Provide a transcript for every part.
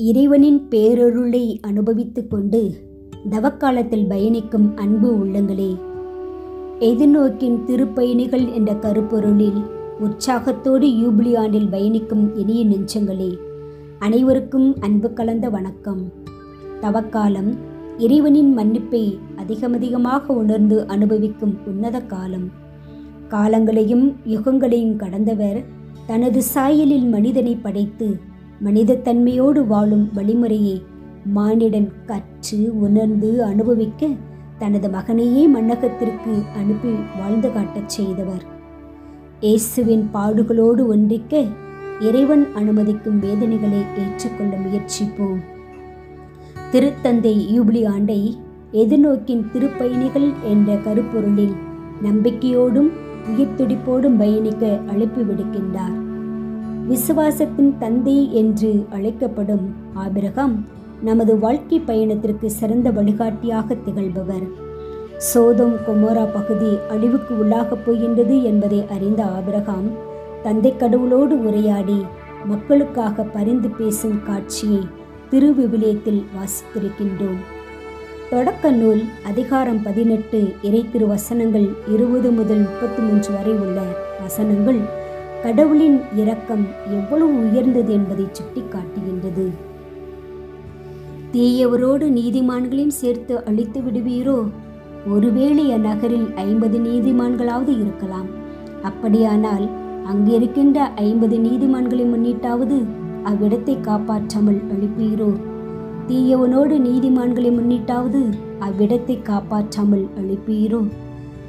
இறைவனின் பேரருளை அனுபவித்துக் கொண்டு தவக்காலத்தில் பயணிக்கும் அன்பு உள்ளங்களே, எதிர்நோக்கின் திருப்பயணிகள் என்ற கருப்பொருளில் உற்சாகத்தோடு யூபிலி ஆண்டில் பயணிக்கும் இனிய நெஞ்சங்களே, அனைவருக்கும் அன்பு கலந்த வணக்கம். தவக்காலம் இறைவனின் மன்னிப்பை அதிகமாக உணர்ந்து அனுபவிக்கும் உன்னத காலம். காலங்களையும் யுகங்களையும் கடந்தவர் தனது சாயலில் மனிதனை படைத்து மனிதத்தன்மையோடு வாழும் வழிமுறையை மானிடன் கற்று உணர்ந்து அனுபவிக்க தனது மகனையே மண்ணகத்திற்கு அனுப்பி வாழ்ந்து காட்டச் செய்தவர். இயேசுவின் பாடுகளோடு ஒன்றிக்க இறைவன் அனுமதிக்கும் வேதனைகளை ஏற்றுக்கொள்ள முயற்சிப்போம். திருத்தந்தை யூபிலி ஆண்டை எதிர்நோக்கின் திருப்பயணிகள் என்ற கருப்பொருளில் நம்பிக்கையோடும் உயிர்த்துடிப்போடும் பயணிக்க அழைப்பு விடுக்கின்றார். விசுவாசத்தின் தந்தை என்று அழைக்கப்படும் ஆபிரகாம் நமது வாழ்க்கை பயணத்திற்கு சிறந்த வழிகாட்டியாக திகழ்பவர். சோதோம் கொமோரா பகுதி அழிவுக்கு உள்ளாகப் போகின்றது என்பதை அறிந்த ஆபிரகாம் தந்தை கடவுளோடு உரையாடி மக்களுக்காக பரிந்து பேசும் காட்சியை திருவிவிலியத்தில் வாசித்திருக்கின்றோம். தொடக்க நூல் அதிகாரம் 18 இறை திரு வசனங்கள் 20 முதல் 33 வரை உள்ள வசனங்கள் கடவுளின் இரக்கம் எவ்வளவு உயர்ந்தது என்பதை சுட்டிக்காட்டுகின்றது. தீயவரோடு நீதிமான்களையும் சேர்த்து அழித்து விடுவீரோ? ஒருவேளை அந்நகரில் 50 நீதிமான்களாவது இருக்கலாம். அப்படியானால் அங்கிருக்கின்ற 50 நீதிமான்களை முன்னிட்டாவது அவ்விடத்தை காப்பாற்றாமல் அழிப்பீரோ? தீயவனோடு நீதிமான்களை முன்னிட்டாவது அவ்விடத்தை காப்பாற்றாமல் அழிப்பீரோ?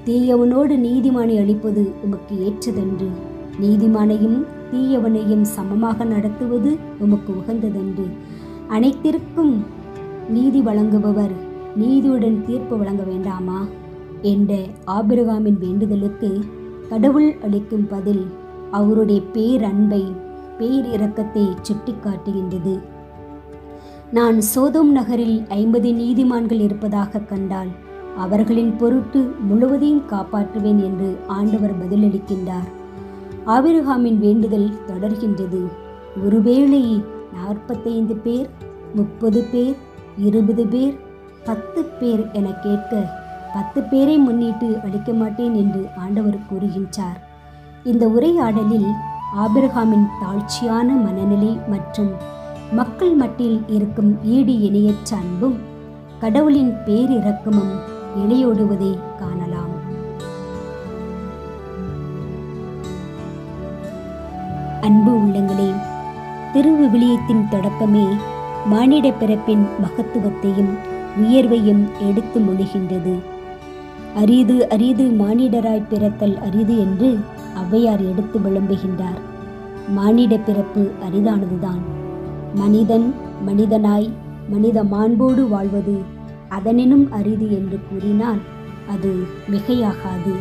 தீயவனோடு நீதிமானை அழிப்பது உமக்கு ஏற்றதன்று. நீதிமானையும் தீயவனையும் சமமாக நடத்துவது உமக்கு உகந்ததன்று. அனைத்திற்கும் நீதி வழங்குபவர் நீதியுடன் தீர்ப்பு வழங்க வேண்டாமா என்ற ஆபிரகாமின் வேண்டுதலுக்கு கடவுள் அளிக்கும் பதில் அவருடைய பேரன்பை பேரிரக்கத்தை சுட்டிக்காட்டுகின்றது. நான் சோதோம் நகரில் 50 நீதிமான்கள் இருப்பதாக கண்டால் அவர்களின் பொருட்டு முழுவதையும் காப்பாற்றுவேன் என்று ஆண்டவர் பதிலளிக்கின்றார். ஆபிரகாமின் வேண்டுதல் தொடர்கின்றது. ஒருவேளை 45 பேர், 30 பேர், 20 பேர், 10 பேர் என கேட்க 10 பேரை முன்னிட்டு அளிக்க மாட்டேன் என்று ஆண்டவர் கூறுகின்றார். இந்த உரையாடலில் ஆபிரகாமின் தாழ்ச்சியான மனநிலை மற்றும் மக்கள் மட்டில் இருக்கும் ஈடு இணையற்ற அன்பும் கடவுளின் பேரிரக்கமும் இணையோடுவதை காணலாம். அன்பு உள்ளங்களே, திருவிவிலியத்தின் தொடக்கமே மானிட பிறப்பின் மகத்துவத்தையும் உயர்வையும் எடுத்து மொழிகின்றது. அரிது அரிது மானிடராய் பிறத்தல் அரிது என்று ஔவையார் எடுத்து விளம்புகின்றார். மானிட பிறப்பு அரிதானதுதான். மனிதன் மனிதனாய் மனித மாண்போடு வாழ்வது அதனினும் அரிது என்று கூறினால் அது மிகையாகாது.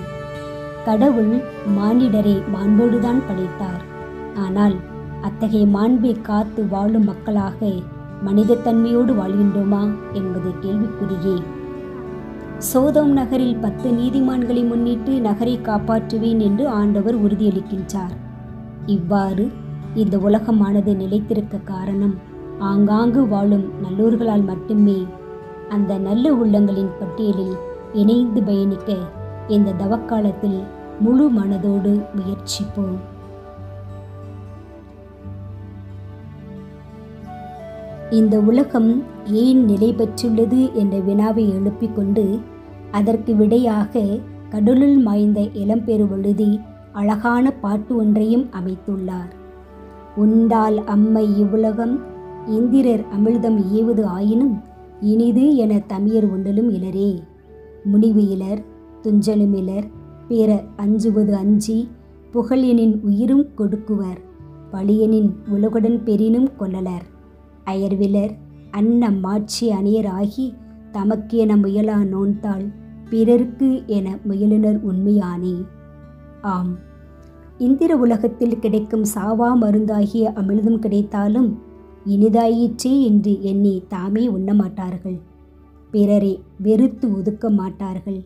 கடவுள் மானிடரை மாண்போடுதான் படைத்தார். ஆனால் அத்தகைய மாண்பை காத்து வாழும் மக்களாக மனிதத்தன்மையோடு வாழ்கின்றோமா என்பது கேள்விக்குறியே. சோதோம் நகரில் 10 நீதிமான்களை முன்னிட்டு நகரை காப்பாற்றுவேன் என்று ஆண்டவர் உறுதியளிக்கின்றார். இவ்வாறு இந்த உலகமானது நிலைத்திருக்க காரணம் ஆங்காங்கு வாழும் நல்லோர்களால் மட்டுமே. அந்த நல்ல உள்ளங்களின் பட்டியலில் இணைந்து பயணிக்க இந்த தவக்காலத்தில் முழு மனதோடு முயற்சிப்போம். இந்த உலகம் ஏன் நிலை பெற்றுள்ளது என்ற வினாவை எழுப்பிக் கொண்டு அதற்கு விடையாக கடலுள் மாய்ந்த இளம்பெரு வழுதி அழகான பாட்டு ஒன்றையும் அமைத்துள்ளார். உண்டால் அம்மை இவ்வுலகம் இந்திரர் அமிழ்தம் ஏவது ஆயினும் இனிது என தமியர் ஒன்றலும் இலரே. முனிவு இலர் துஞ்சலும் இலர் பிற அஞ்சுவது அஞ்சி புகழெனின் உயிரும் கொடுக்குவர் பழியனின் உலகுடன் பெரினும் கொள்ளலர் அயர்விலர் அன்ன மாட்சி அணியர் ஆகி தமக்கு என முயலா நோன்தாள் பிறர்க்கு என முயலுனர் உண்மையானே. ஆம், இந்திர உலகத்தில் கிடைக்கும் சாவா மருந்தாகிய அமிழ்தம் கிடைத்தாலும் இனிதாயிற்றே என்று எண்ணி தாமே உண்ணமாட்டார்கள். பிறரை வெறுத்து ஒதுக்க மாட்டார்கள்.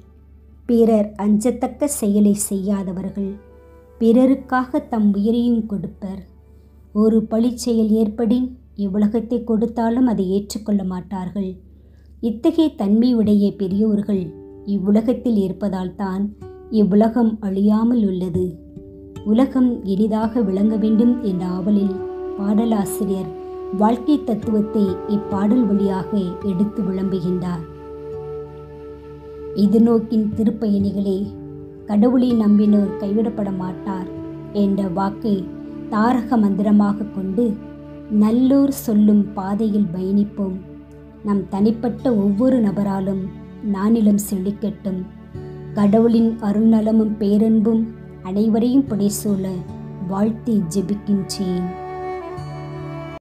பிறர் அஞ்சத்தக்க செயலை செய்யாதவர்கள். பிறருக்காக தம் உயிரையும் கொடுப்பர். ஒரு பழிச்செயல் ஏற்படின் இவ்வுலகத்தை கொடுத்தாலும் அதை ஏற்றுக்கொள்ள மாட்டார்கள். இத்தகைய தன்மையுடைய பெரியோர்கள் இவ்வுலகத்தில் இருப்பதால் தான் இவ்வுலகம் அழியாமல் உள்ளது. உலகம் இனிதாக விளங்க வேண்டும் என்ற ஆவலில் பாடலாசிரியர் வாழ்க்கை தத்துவத்தை இப்பாடல் வழியாக எடுத்து விளம்புகின்றார். எதிர்நோக்கின் திருப்பயணிகளே, கடவுளை நம்பினோர் கைவிடப்பட மாட்டார் என்ற வாக்கை தாரக மந்திரமாக கொண்டு நல்லோர் சொல்லும் பாதையில் பயணிப்போம். நம் தனிப்பட்ட ஒவ்வொரு நபராலும் நானிலம் செழிக்கட்டும். கடவுளின் அருள்நலமும் பேரன்பும் அனைவரையும் புடைசூழ வாழ்த்தி ஜெபிக்கின்றேன்.